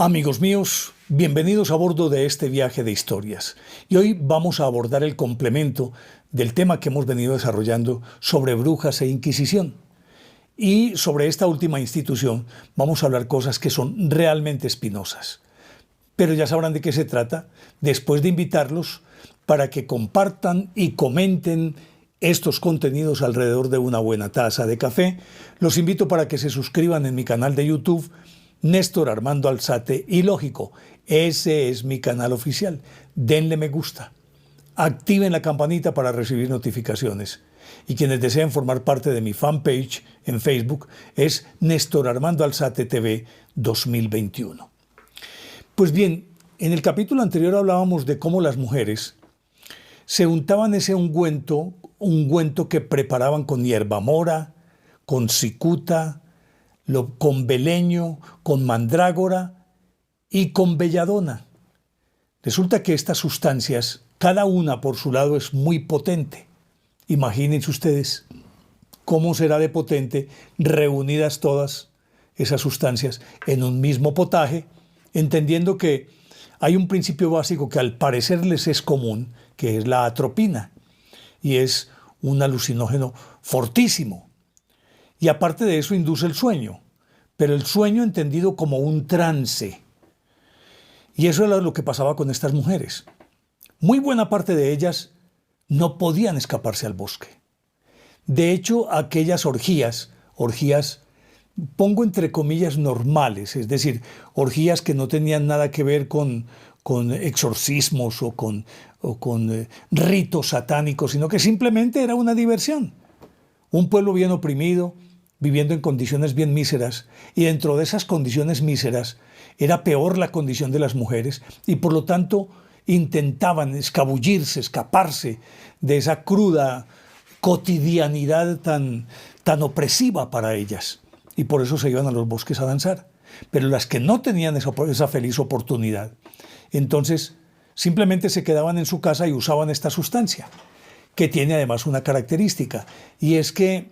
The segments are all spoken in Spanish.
Amigos míos, bienvenidos a bordo de este viaje de historias. Y hoy vamos a abordar el complemento del tema que hemos venido desarrollando sobre brujas e Inquisición. Y sobre esta última institución vamos a hablar cosas que son realmente espinosas. Pero ya sabrán de qué se trata después de invitarlos para que compartan y comenten estos contenidos alrededor de una buena taza de café. Los invito para que se suscriban en mi canal de YouTube, Néstor Armando Alzate, y lógico, ese es mi canal oficial. Denle me gusta, activen la campanita para recibir notificaciones. Y quienes deseen formar parte de mi fanpage en Facebook es Néstor Armando Alzate TV 2021. Pues bien, en el capítulo anterior hablábamos de cómo las mujeres se untaban ese ungüento que preparaban con hierba mora, con cicuta, con beleño, con mandrágora y con belladona. Resulta que estas sustancias, cada una por su lado, es muy potente. Imagínense ustedes cómo será de potente reunidas todas esas sustancias en un mismo potaje, entendiendo que hay un principio básico que al parecer les es común, que es la atropina, y es un alucinógeno fortísimo. Y aparte de eso induce el sueño, pero el sueño entendido como un trance. Y eso era lo que pasaba con estas mujeres. Muy buena parte de ellas no podían escaparse al bosque. De hecho, aquellas orgías, pongo entre comillas normales, es decir, orgías que no tenían nada que ver con exorcismos o con ritos satánicos, sino que simplemente era una diversión. Un pueblo bien oprimido, viviendo en condiciones bien míseras, y dentro de esas condiciones míseras era peor la condición de las mujeres, y por lo tanto intentaban escabullirse, escaparse de esa cruda cotidianidad tan opresiva para ellas, y por eso se iban a los bosques a danzar. Pero las que no tenían esa feliz oportunidad, entonces simplemente se quedaban en su casa y usaban esta sustancia, que tiene además una característica, y es que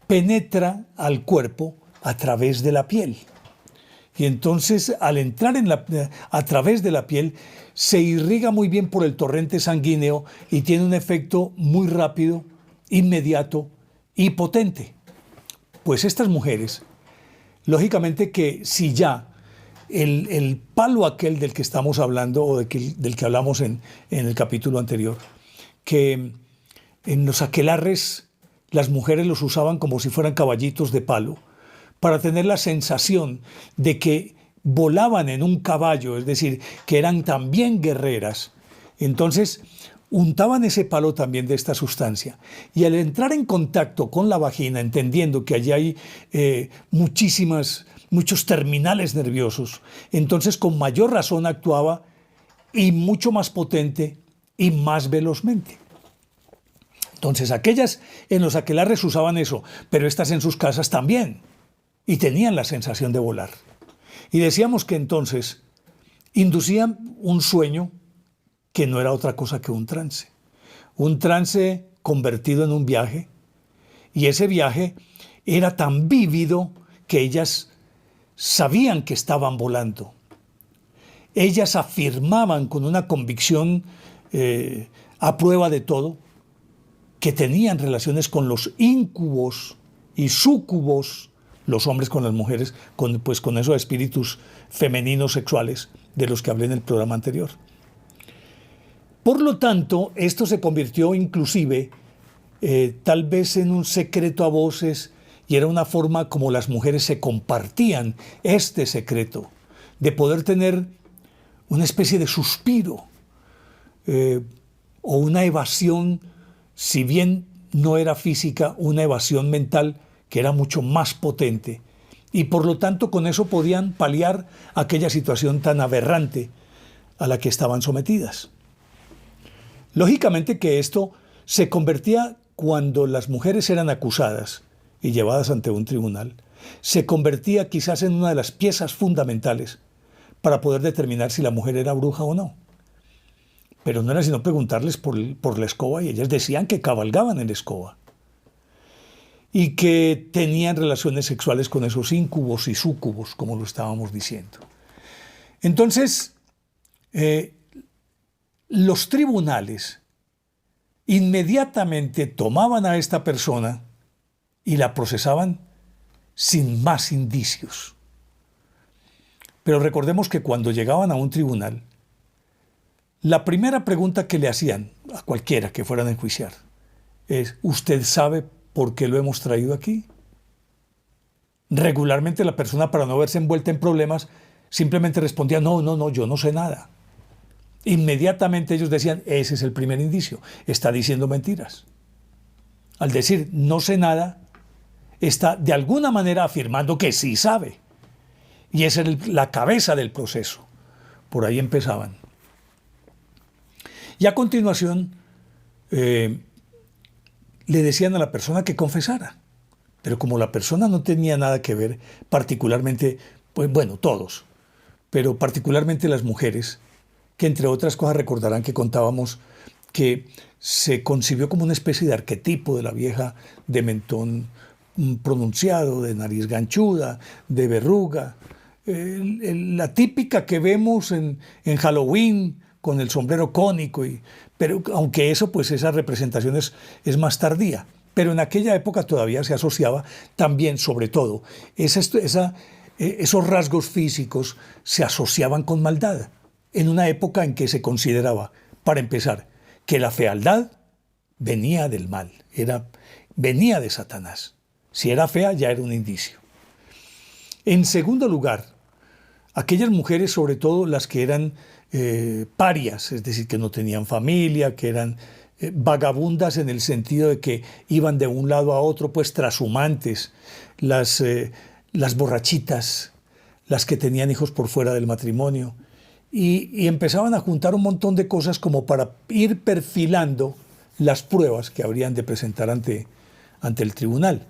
penetra al cuerpo a través de la piel. Y entonces, al entrar a través de la piel, se irriga muy bien por el torrente sanguíneo y tiene un efecto muy rápido, inmediato y potente. Pues estas mujeres, lógicamente que si ya el palo aquel del que estamos hablando o del que hablamos en el capítulo anterior, que en los aquelarres las mujeres los usaban como si fueran caballitos de palo, para tener la sensación de que volaban en un caballo, es decir, que eran también guerreras. Entonces, untaban ese palo también de esta sustancia. Y al entrar en contacto con la vagina, entendiendo que allí hay muchos terminales nerviosos, entonces con mayor razón actuaba, y mucho más potente y más velozmente. Entonces aquellas en los aquelarres usaban eso, pero estas en sus casas también, y tenían la sensación de volar. Y decíamos que entonces inducían un sueño que no era otra cosa que un trance convertido en un viaje, y ese viaje era tan vívido que ellas sabían que estaban volando. Ellas afirmaban con una convicción a prueba de todo que tenían relaciones con los íncubos y súcubos, los hombres con las mujeres, con esos espíritus femeninos sexuales de los que hablé en el programa anterior. Por lo tanto, esto se convirtió inclusive tal vez en un secreto a voces, y era una forma como las mujeres se compartían este secreto, de poder tener una especie de suspiro o una evasión, si bien no era física, una evasión mental que era mucho más potente, y por lo tanto con eso podían paliar aquella situación tan aberrante a la que estaban sometidas. Lógicamente que esto se convertía, cuando las mujeres eran acusadas y llevadas ante un tribunal, se convertía quizás en una de las piezas fundamentales para poder determinar si la mujer era bruja o no. Pero no era sino preguntarles por la escoba, y ellas decían que cabalgaban en la escoba y que tenían relaciones sexuales con esos íncubos y súcubos, como lo estábamos diciendo. Entonces, los tribunales inmediatamente tomaban a esta persona y la procesaban sin más indicios. Pero recordemos que cuando llegaban a un tribunal, la primera pregunta que le hacían a cualquiera que fueran a enjuiciar es: ¿usted sabe por qué lo hemos traído aquí? Regularmente la persona, para no verse envuelta en problemas, simplemente respondía: no, yo no sé nada. Inmediatamente ellos decían: ese es el primer indicio, está diciendo mentiras. Al decir no sé nada, está de alguna manera afirmando que sí sabe. Y esa es la cabeza del proceso. Por ahí empezaban. Y a continuación le decían a la persona que confesara. Pero como la persona no tenía nada que ver, particularmente, pues bueno, todos, pero particularmente las mujeres, que entre otras cosas recordarán que contábamos que se concibió como una especie de arquetipo de la vieja de mentón pronunciado, de nariz ganchuda, de verruga, la típica que vemos en Halloween con el sombrero cónico, pero aunque eso, pues esa representación es más tardía. Pero en aquella época todavía se asociaba también, sobre todo, esos rasgos físicos se asociaban con maldad, en una época en que se consideraba, para empezar, que la fealdad venía del mal, venía de Satanás. Si era fea, ya era un indicio. En segundo lugar, aquellas mujeres, sobre todo las que eran parias, es decir, que no tenían familia, que eran vagabundas en el sentido de que iban de un lado a otro, pues trashumantes, las borrachitas, las que tenían hijos por fuera del matrimonio, y empezaban a juntar un montón de cosas como para ir perfilando las pruebas que habrían de presentar ante el tribunal.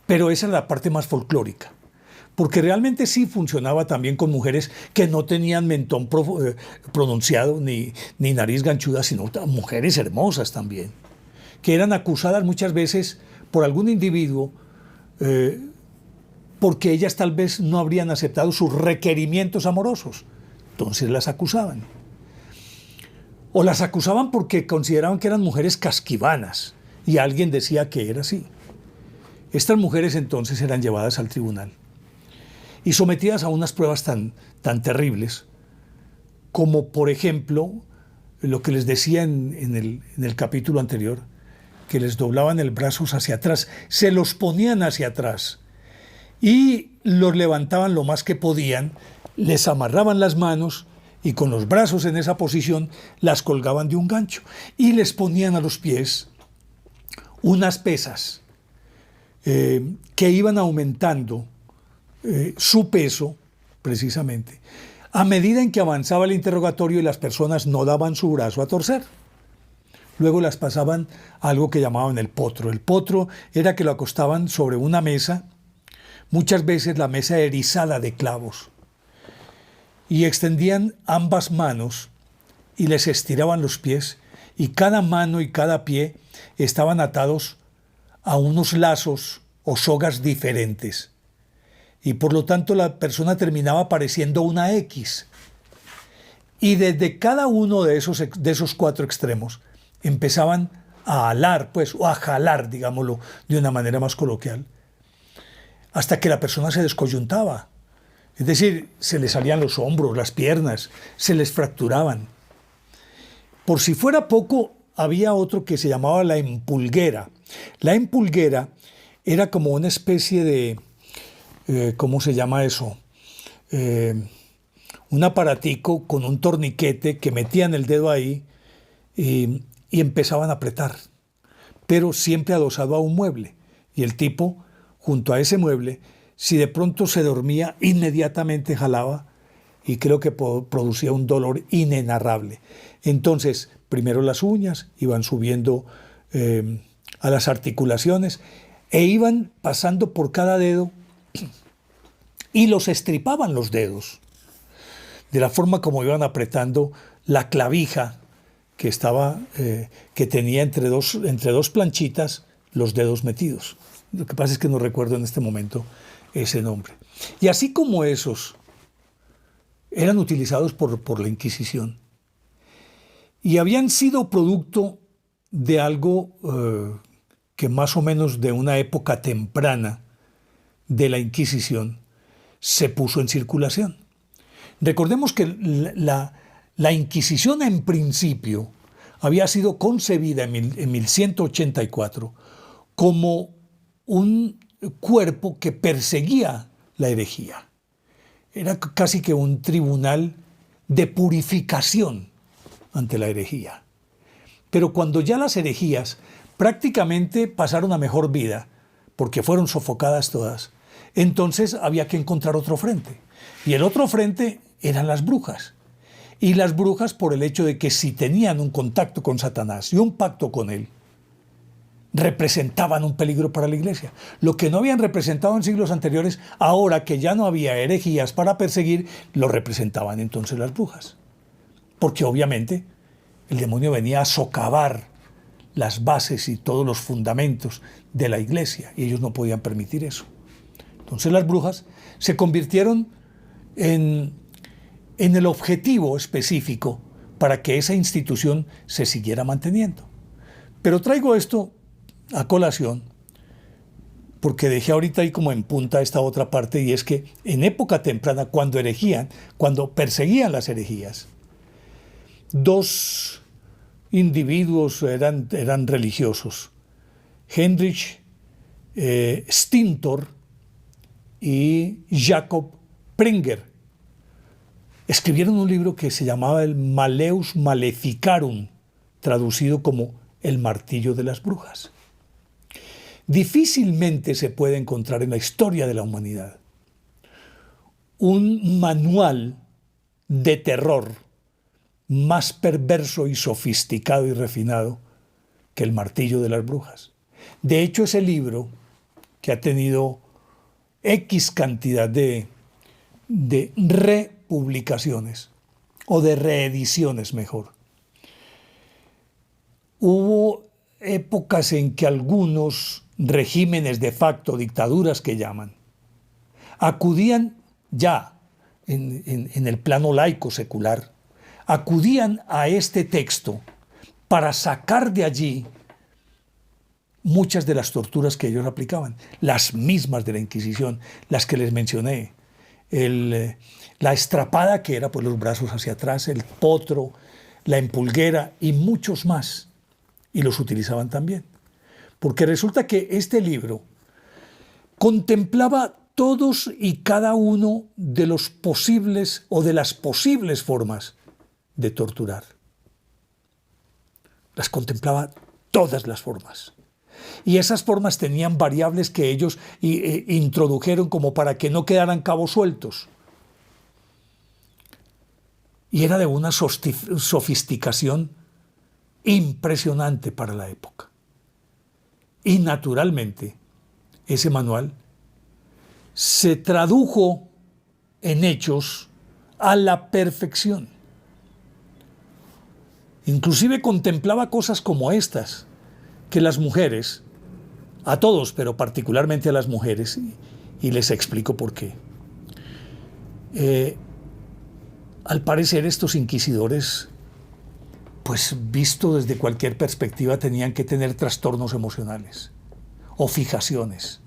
Pero esa era la parte más folclórica, porque realmente sí funcionaba también con mujeres que no tenían mentón pronunciado ni nariz ganchuda, sino mujeres hermosas también, que eran acusadas muchas veces por algún individuo porque ellas tal vez no habrían aceptado sus requerimientos amorosos. Entonces las acusaban. O las acusaban porque consideraban que eran mujeres casquivanas y alguien decía que era así. Estas mujeres entonces eran llevadas al tribunal y sometidas a unas pruebas tan terribles como, por ejemplo, lo que les decía en el capítulo anterior, que les doblaban el brazo hacia atrás, se los ponían hacia atrás y los levantaban lo más que podían, les amarraban las manos y con los brazos en esa posición las colgaban de un gancho y les ponían a los pies unas pesas que iban aumentando su peso, precisamente, a medida en que avanzaba el interrogatorio y las personas no daban su brazo a torcer. Luego las pasaban a algo que llamaban el potro. El potro era que lo acostaban sobre una mesa, muchas veces la mesa erizada de clavos, y extendían ambas manos y les estiraban los pies, y cada mano y cada pie estaban atados a unos lazos o sogas diferentes. Y por lo tanto la persona terminaba pareciendo una X. Y desde cada uno de esos cuatro extremos empezaban a alar, pues, o a jalar, digámoslo de una manera más coloquial, hasta que la persona se descoyuntaba. Es decir, se le salían los hombros, las piernas, se les fracturaban. Por si fuera poco, había otro que se llamaba la empulguera. La empulguera era como una especie de, ¿cómo se llama eso? Un aparatico con un torniquete que metían el dedo ahí y empezaban a apretar, pero siempre adosado a un mueble. Y el tipo, junto a ese mueble, si de pronto se dormía, inmediatamente jalaba y creo que producía un dolor inenarrable. Entonces, primero las uñas iban subiendo a las articulaciones e iban pasando por cada dedo y los estripaban los dedos, de la forma como iban apretando la clavija que tenía entre dos planchitas los dedos metidos. Lo que pasa es que no recuerdo en este momento ese nombre. Y así como esos eran utilizados por la Inquisición y habían sido producto de algo que más o menos de una época temprana de la Inquisición se puso en circulación. Recordemos que la Inquisición en principio había sido concebida en 1184 como un cuerpo que perseguía la herejía. Era casi que un tribunal de purificación ante la herejía. Pero cuando ya las herejías prácticamente pasaron a mejor vida, porque fueron sofocadas todas, entonces había que encontrar otro frente. Y el otro frente eran las brujas. Y las brujas por el hecho de que si tenían un contacto con Satanás y un pacto con él, representaban un peligro para la iglesia. Lo que no habían representado en siglos anteriores, ahora que ya no había herejías para perseguir, lo representaban entonces las brujas. Porque obviamente el demonio venía a socavar las bases y todos los fundamentos de la iglesia y ellos no podían permitir eso. Entonces las brujas se convirtieron en el objetivo específico para que esa institución se siguiera manteniendo. Pero traigo esto a colación porque dejé ahorita ahí como en punta esta otra parte, y es que en época temprana, cuando perseguían las herejías, dos individuos eran religiosos, Heinrich Stintor y Jacob Pringer, escribieron un libro que se llamaba el Malleus Maleficarum, traducido como El martillo de las brujas. Difícilmente se puede encontrar en la historia de la humanidad un manual de terror más perverso y sofisticado y refinado que El martillo de las brujas. De hecho, ese libro, que ha tenido X cantidad de republicaciones, o de reediciones mejor, hubo épocas en que algunos regímenes de facto, dictaduras que llaman, acudían ya en el plano laico secular, acudían a este texto para sacar de allí muchas de las torturas que ellos aplicaban, las mismas de la Inquisición, las que les mencioné, la estrapada, que era por los brazos hacia atrás, el potro, la empulguera y muchos más, y los utilizaban también. Porque resulta que este libro contemplaba todos y cada uno de los posibles o de las posibles formas de torturar. Las contemplaba todas las formas. Y esas formas tenían variables que ellos introdujeron como para que no quedaran cabos sueltos. Y era de una sofisticación impresionante para la época. Y naturalmente, ese manual se tradujo en hechos a la perfección. Inclusive contemplaba cosas como estas, que las mujeres, a todos, pero particularmente a las mujeres, y les explico por qué. Al parecer estos inquisidores, pues visto desde cualquier perspectiva, tenían que tener trastornos emocionales, o fijaciones,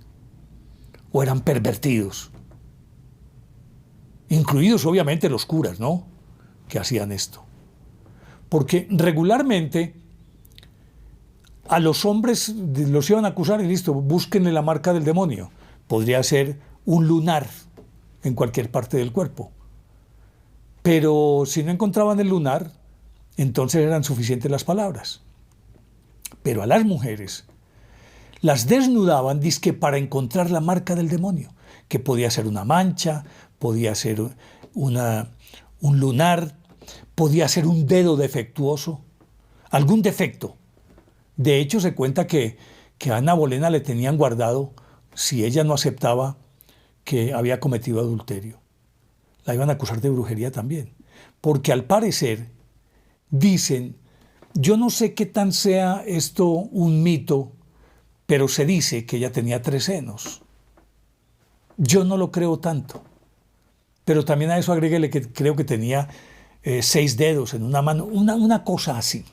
o eran pervertidos, incluidos obviamente los curas, ¿no?, que hacían esto. Porque regularmente a los hombres los iban a acusar y listo, búsquenle la marca del demonio. Podría ser un lunar en cualquier parte del cuerpo. Pero si no encontraban el lunar, entonces eran suficientes las palabras. Pero a las mujeres las desnudaban dizque para encontrar la marca del demonio, que podía ser una mancha, podía ser un lunar, podía ser un dedo defectuoso, algún defecto. De hecho, se cuenta que a Ana Bolena le tenían guardado si ella no aceptaba que había cometido adulterio. La iban a acusar de brujería también, porque al parecer dicen, yo no sé qué tan sea esto un mito, pero se dice que ella tenía 3 senos. Yo no lo creo tanto, pero también a eso agréguele que creo que tenía 6 dedos en una mano, una cosa así.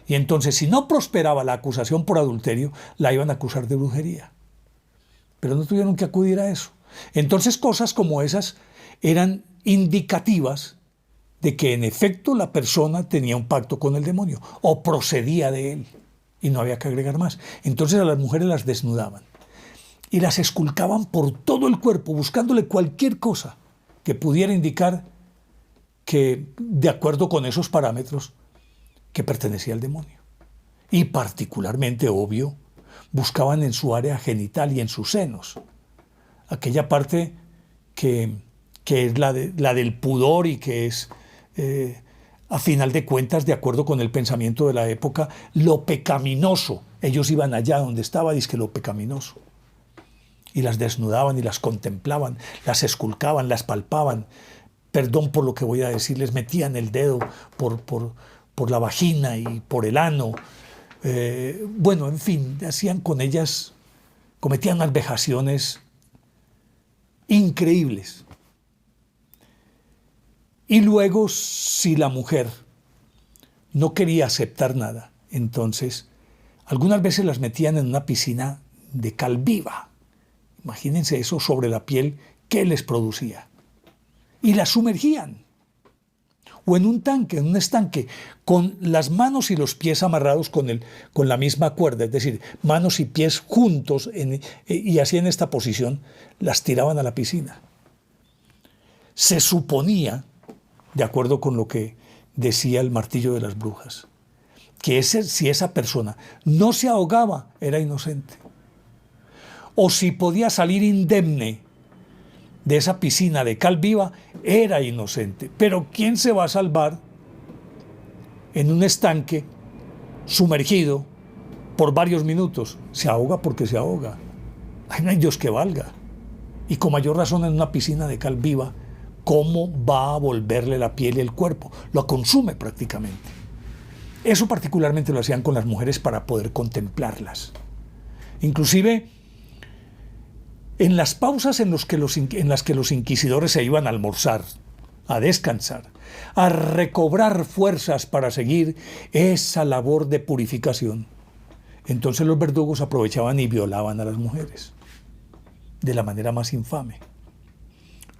Y entonces, si no prosperaba la acusación por adulterio, la iban a acusar de brujería. Pero no tuvieron que acudir a eso. Entonces, cosas como esas eran indicativas de que en efecto la persona tenía un pacto con el demonio o procedía de él y no había que agregar más. Entonces a las mujeres las desnudaban y las esculcaban por todo el cuerpo buscándole cualquier cosa que pudiera indicar que, de acuerdo con esos parámetros, que pertenecía al demonio. Y particularmente, obvio, buscaban en su área genital y en sus senos, aquella parte que es la del pudor y que es, a final de cuentas, de acuerdo con el pensamiento de la época, lo pecaminoso. Ellos iban allá donde estaba, dizque lo pecaminoso. Y las desnudaban y las contemplaban, las esculcaban, las palpaban. Perdón por lo que voy a decir, les metían el dedo por la vagina y por el ano. Bueno, en fin, hacían con ellas, cometían unas vejaciones increíbles. Y luego, si la mujer no quería aceptar nada, entonces algunas veces las metían en una piscina de cal viva. Imagínense eso sobre la piel, ¿qué les producía? Y las sumergían. O en un tanque, en un estanque, con las manos y los pies amarrados con la misma cuerda, es decir, manos y pies juntos, y así en esta posición, las tiraban a la piscina. Se suponía, de acuerdo con lo que decía el martillo de las brujas, que si esa persona no se ahogaba, era inocente. O si podía salir indemne de esa piscina de cal viva, era inocente. Pero ¿quién se va a salvar en un estanque sumergido por varios minutos? Se ahoga porque se ahoga. Ay, no hay Dios que valga. Y con mayor razón en una piscina de cal viva, ¿cómo va a volverle la piel y el cuerpo? Lo consume prácticamente. Eso particularmente lo hacían con las mujeres para poder contemplarlas. Inclusive en las pausas en las que los inquisidores se iban a almorzar, a descansar, a recobrar fuerzas para seguir esa labor de purificación, entonces los verdugos aprovechaban y violaban a las mujeres de la manera más infame.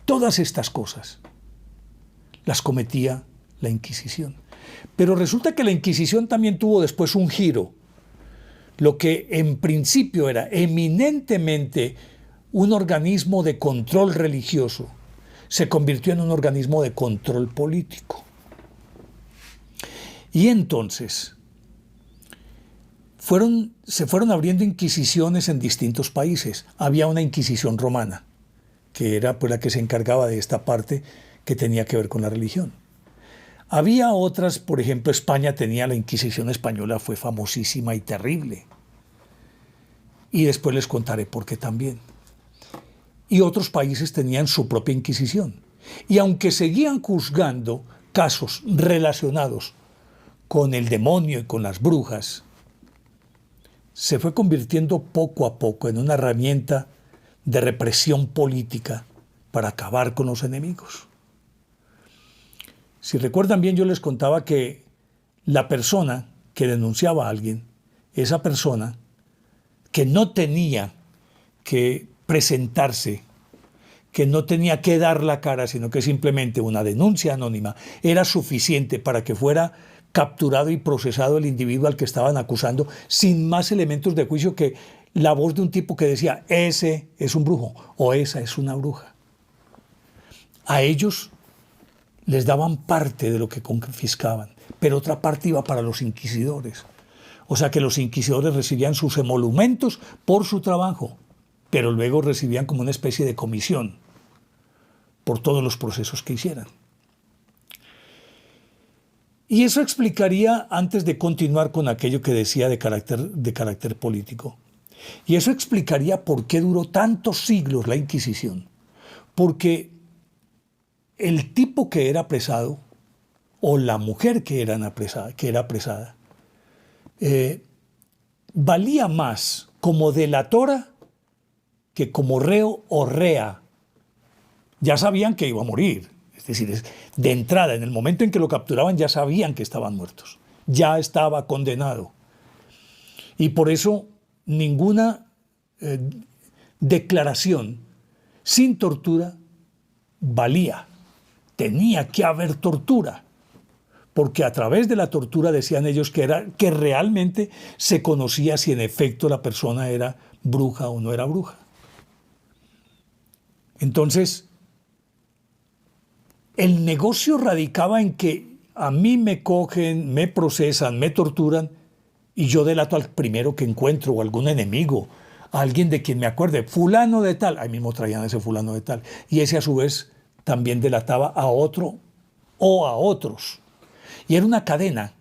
Todas estas cosas las cometía la Inquisición. Pero resulta que la Inquisición también tuvo después un giro. Lo que en principio era eminentemente un organismo de control religioso se convirtió en un organismo de control político. Y entonces se fueron abriendo inquisiciones en distintos países. Había una Inquisición romana, que era pues la que se encargaba de esta parte que tenía que ver con la religión. Había otras, por ejemplo, España tenía la Inquisición española, fue famosísima y terrible. Y después les contaré por qué también. Y otros países tenían su propia Inquisición. Y aunque seguían juzgando casos relacionados con el demonio y con las brujas, se fue convirtiendo poco a poco en una herramienta de represión política para acabar con los enemigos. Si recuerdan bien, yo les contaba que la persona que denunciaba a alguien, esa persona que no tenía que presentarse, que no tenía que dar la cara, sino que simplemente una denuncia anónima era suficiente para que fuera capturado y procesado el individuo al que estaban acusando, sin más elementos de juicio que la voz de un tipo que decía, ese es un brujo o esa es una bruja. A ellos les daban parte de lo que confiscaban, pero otra parte iba para los inquisidores. O sea que los inquisidores recibían sus emolumentos por su trabajo, pero luego recibían como una especie de comisión por todos los procesos que hicieran. Y eso explicaría, antes de continuar con aquello que decía de carácter político, y eso explicaría por qué duró tantos siglos la Inquisición. Porque el tipo que era apresado, o la mujer que era apresada, valía más como delatora que como reo o rea ya sabían que iba a morir. Es decir, de entrada, en el momento en que lo capturaban, ya sabían que estaban muertos. Ya estaba condenado. Y por eso ninguna declaración sin tortura valía. Tenía que haber tortura. Porque a través de la tortura decían ellos que realmente se conocía si en efecto la persona era bruja o no era bruja. Entonces, el negocio radicaba en que a mí me cogen, me procesan, me torturan y yo delato al primero que encuentro o algún enemigo, a alguien de quien me acuerde, fulano de tal, ahí mismo traían ese fulano de tal, y ese a su vez también delataba a otro o a otros. Y era una cadena,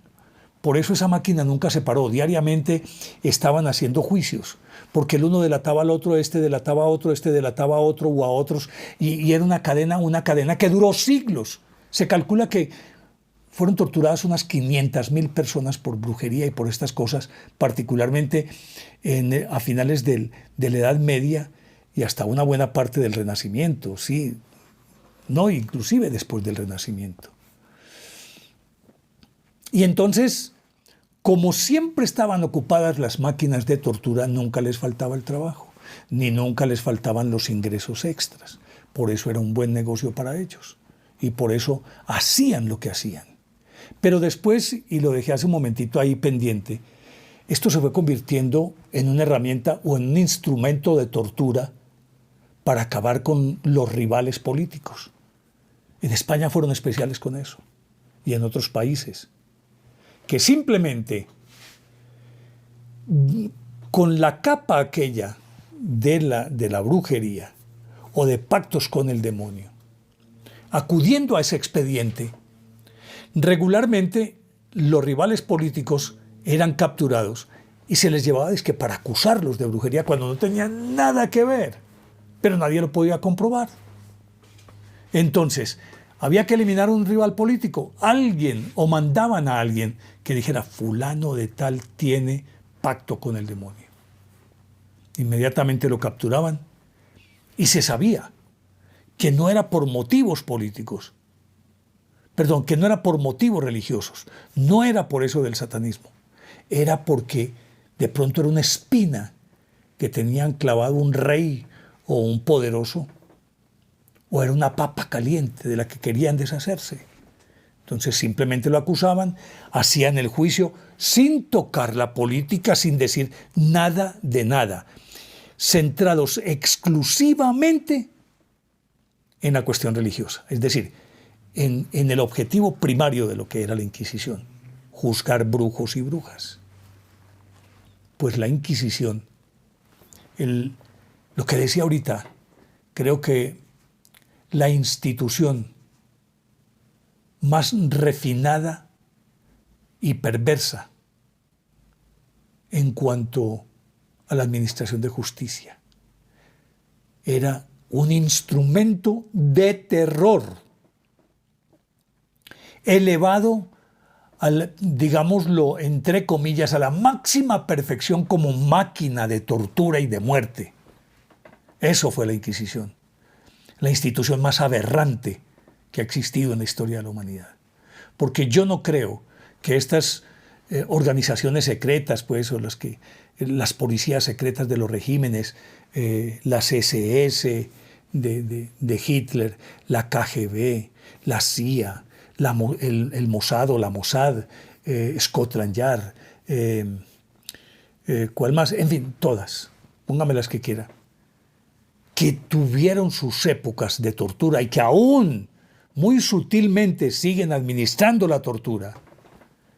por eso esa máquina nunca se paró, diariamente estaban haciendo juicios, porque el uno delataba al otro, este delataba a otro, este delataba a otro o a otros, y era una cadena que duró siglos. Se calcula que fueron torturadas unas 500.000 personas por brujería y por estas cosas, particularmente a finales de la Edad Media y hasta una buena parte del Renacimiento, sí, no, inclusive después del Renacimiento. Y entonces, como siempre estaban ocupadas las máquinas de tortura, nunca les faltaba el trabajo, ni nunca les faltaban los ingresos extras. Por eso era un buen negocio para ellos. Y por eso hacían lo que hacían. Pero después, y lo dejé hace un momentito ahí pendiente, esto se fue convirtiendo en una herramienta o en un instrumento de tortura para acabar con los rivales políticos. En España fueron especiales con eso, y en otros países, que simplemente con la capa aquella de la brujería o de pactos con el demonio, acudiendo a ese expediente, regularmente los rivales políticos eran capturados y se les llevaba es que para acusarlos de brujería cuando no tenían nada que ver, pero nadie lo podía comprobar. Entonces, había que eliminar un rival político, alguien, o mandaban a alguien que dijera, fulano de tal tiene pacto con el demonio. Inmediatamente lo capturaban y se sabía que no era por motivos políticos, perdón, que no era por motivos religiosos, no era por eso del satanismo, era porque de pronto era una espina que tenían clavado un rey o un poderoso, o era una papa caliente de la que querían deshacerse. Entonces simplemente lo acusaban, hacían el juicio sin tocar la política, sin decir nada de nada, centrados exclusivamente en la cuestión religiosa, es decir, en el objetivo primario de lo que era la Inquisición, juzgar brujos y brujas. Pues la Inquisición, lo que decía ahorita, creo que la institución más refinada y perversa en cuanto a la administración de justicia. Era un instrumento de terror elevado, digámoslo entre comillas, a la máxima perfección como máquina de tortura y de muerte. Eso fue la Inquisición. La institución más aberrante que ha existido en la historia de la humanidad. Porque yo no creo que estas organizaciones secretas, pues, o las policías secretas de los regímenes, las SS de Hitler, la KGB, la CIA, el Mossad o la Mossad, Scotland Yard, ¿cuál más? En fin, todas, póngame las que quiera, que tuvieron sus épocas de tortura y que aún muy sutilmente siguen administrando la tortura.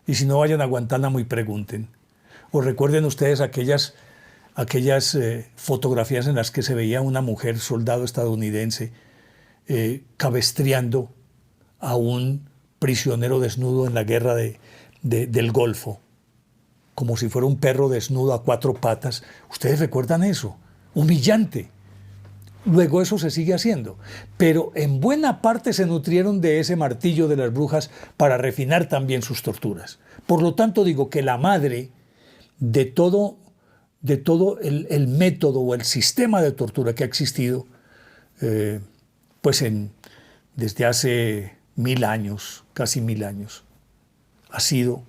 Y si no, vayan a Guantánamo y pregunten. O recuerden ustedes aquellas fotografías en las que se veía una mujer soldado estadounidense cabestreando a un prisionero desnudo en la guerra del Golfo, como si fuera un perro desnudo a 4 patas. ¿Ustedes recuerdan eso? Humillante. Luego eso se sigue haciendo, pero en buena parte se nutrieron de ese martillo de las brujas para refinar también sus torturas. Por lo tanto, digo que la madre de todo el método o el sistema de tortura que ha existido pues desde hace 1000 años, casi 1000 años, ha sido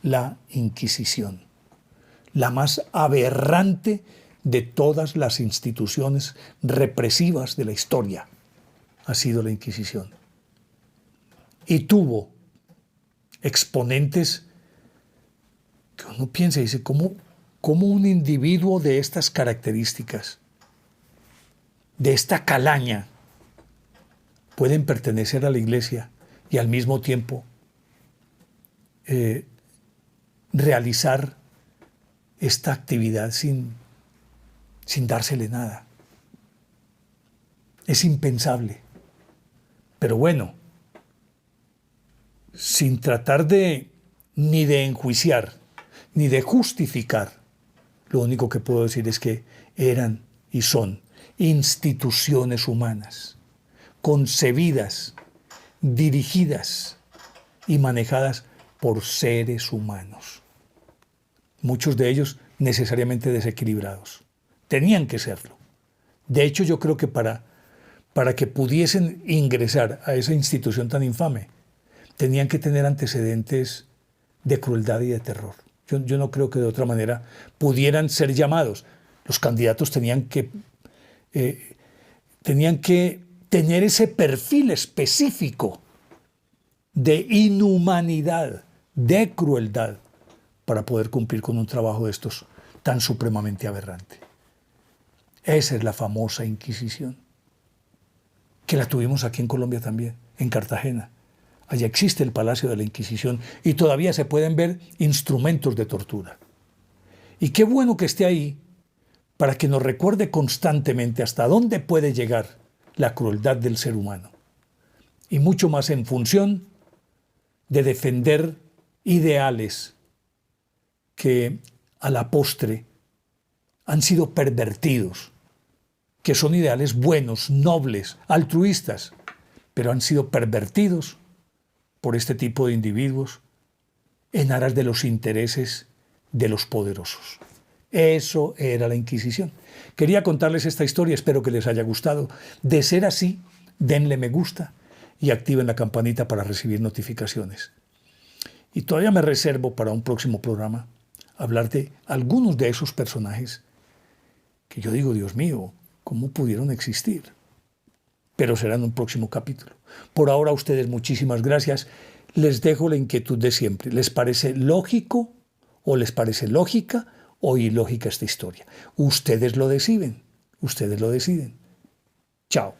la Inquisición, la más aberrante de todas las instituciones represivas de la historia. Ha sido la Inquisición. Y tuvo exponentes que uno piensa y dice, ¿cómo un individuo de estas características, de esta calaña, pueden pertenecer a la Iglesia y al mismo tiempo realizar esta actividad sin dársele nada? Es impensable. Pero bueno, sin tratar ni de enjuiciar, ni de justificar, lo único que puedo decir es que eran y son instituciones humanas, concebidas, dirigidas y manejadas por seres humanos. Muchos de ellos necesariamente desequilibrados. Tenían que serlo. De hecho, yo creo que para que pudiesen ingresar a esa institución tan infame, tenían que tener antecedentes de crueldad y de terror. Yo no creo que de otra manera pudieran ser llamados. Los candidatos tenían que tener ese perfil específico de inhumanidad, de crueldad, para poder cumplir con un trabajo de estos tan supremamente aberrante. Esa es la famosa Inquisición, que la tuvimos aquí en Colombia también, en Cartagena. Allá existe el Palacio de la Inquisición y todavía se pueden ver instrumentos de tortura. Y qué bueno que esté ahí para que nos recuerde constantemente hasta dónde puede llegar la crueldad del ser humano. Y mucho más en función de defender ideales que a la postre han sido pervertidos, que son ideales buenos, nobles, altruistas, pero han sido pervertidos por este tipo de individuos en aras de los intereses de los poderosos. Eso era la Inquisición. Quería contarles esta historia, espero que les haya gustado. De ser así, denle me gusta y activen la campanita para recibir notificaciones. Y todavía me reservo para un próximo programa hablar de algunos de esos personajes que yo digo, Dios mío, ¿cómo pudieron existir? Pero será en un próximo capítulo. Por ahora, a ustedes muchísimas gracias. Les dejo la inquietud de siempre. ¿Les parece lógico o les parece lógica o ilógica esta historia? Ustedes lo deciden. Ustedes lo deciden. Chao.